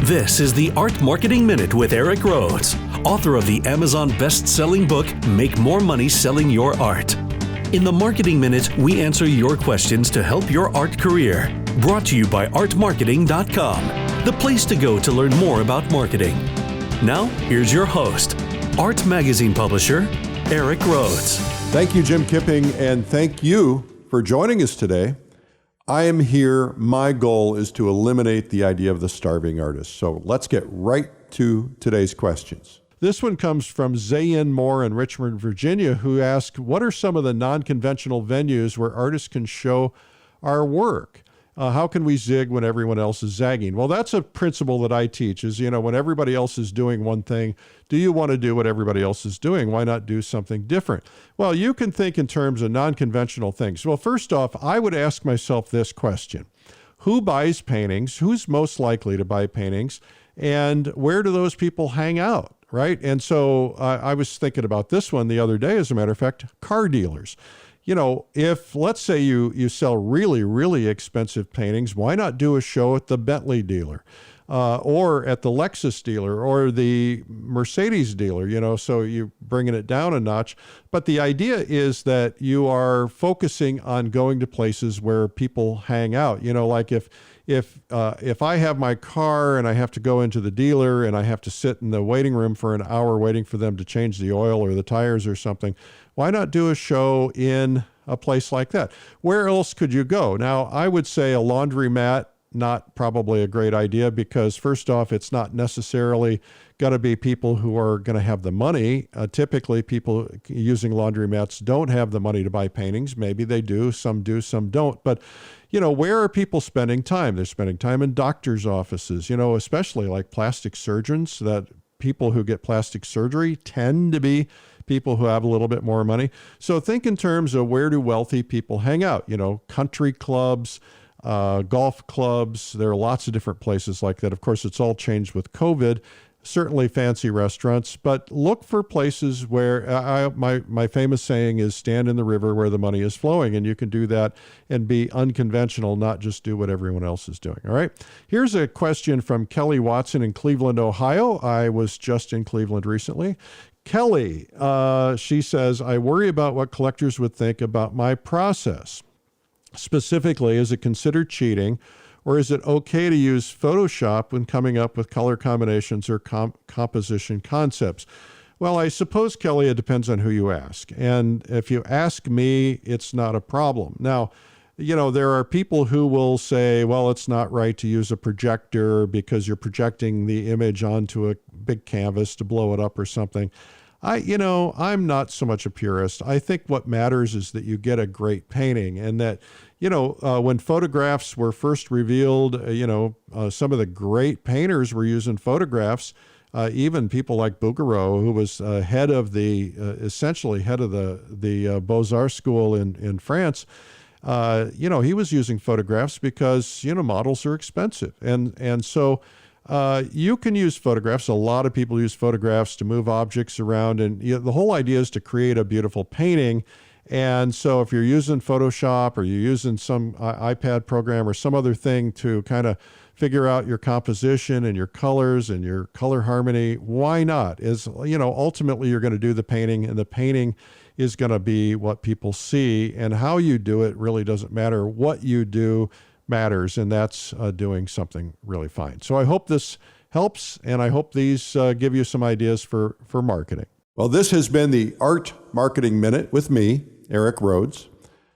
This is the Art Marketing Minute with Eric Rhoads, author of the Amazon best-selling book, Make More Money Selling Your Art. In the Marketing Minute, we answer your questions to help your art career. Brought to you by artmarketing.com, the place to go to learn more about marketing. Now, here's your host, art magazine publisher, Eric Rhoads. Thank you, Jim Kipping, and thank you for joining us today. I am here. My goal is to eliminate the idea of the starving artist. So let's get right to today's questions. This one comes from Zayn Moore in Richmond, Virginia, who asked, what are some of the non-conventional venues where artists can show our work? How can we zig when everyone else is zagging? Well, that's a principle that I teach is, when everybody else is doing one thing, do you want to do what everybody else is doing? Why not do something different? Well, you can think in terms of non-conventional things. Well, first off, I would ask myself this question. Who buys paintings? Who's most likely to buy paintings? And where do those people hang out, right? And so I was thinking about this one the other day, as a matter of fact, car dealers. If let's say you sell really, really expensive paintings, why not do a show at the Bentley dealer or at the Lexus dealer or the Mercedes dealer, so you're bringing it down a notch. But the idea is that you are focusing on going to places where people hang out, like if I have my car and I have to go into the dealer and I have to sit in the waiting room for an hour waiting for them to change the oil or the tires or something, why not do a show in a place like that? Where else could you go? Now, I would say a laundromat, not probably a great idea because first off, it's not necessarily going to be people who are going to have the money. Typically, people using laundromats don't have the money to buy paintings. Maybe they do, some don't. But, where are people spending time? They're spending time in doctors' offices, especially like plastic surgeons. That people who get plastic surgery tend to be people who have a little bit more money. So think in terms of where do wealthy people hang out? Country clubs, golf clubs. There are lots of different places like that. Of course, it's all changed with COVID. Certainly fancy restaurants, but look for places where my famous saying is stand in the river where the money is flowing, and you can do that and be unconventional, not just do what everyone else is doing. All right. Here's a question from Kelly Watson in Cleveland, Ohio. I was just in Cleveland recently. Kelly, she says, I worry about what collectors would think about my process. Specifically, is it considered cheating? Or is it okay to use Photoshop when coming up with color combinations or composition concepts? Well, I suppose, Kelly, it depends on who you ask. And if you ask me, it's not a problem. Now, there are people who will say, well, it's not right to use a projector because you're projecting the image onto a big canvas to blow it up or something. I'm not so much a purist. I think what matters is that you get a great painting and that, when photographs were first revealed, some of the great painters were using photographs. Even people like Bouguereau, who was essentially head of the Beaux-Arts school in France, he was using photographs because, models are expensive. And so you can use photographs. A lot of people use photographs to move objects around. And the whole idea is to create a beautiful painting. And so if you're using Photoshop or you're using some iPad program or some other thing to kind of figure out your composition and your colors and your color harmony, why not? Ultimately you're going to do the painting, and the painting is going to be what people see, and how you do it really doesn't matter. What you do matters, and that's doing something really fine. So I hope this helps, and I hope these give you some ideas for marketing. Well, this has been the Art Marketing Minute with me, Eric Rhoads.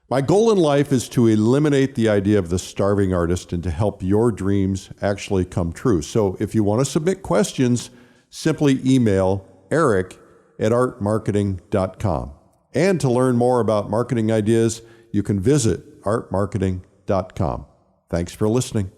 My goal in life is to eliminate the idea of the starving artist and to help your dreams actually come true. So if you want to submit questions, simply email eric@artmarketing.com. And to learn more about marketing ideas, you can visit artmarketing.com. Thanks for listening.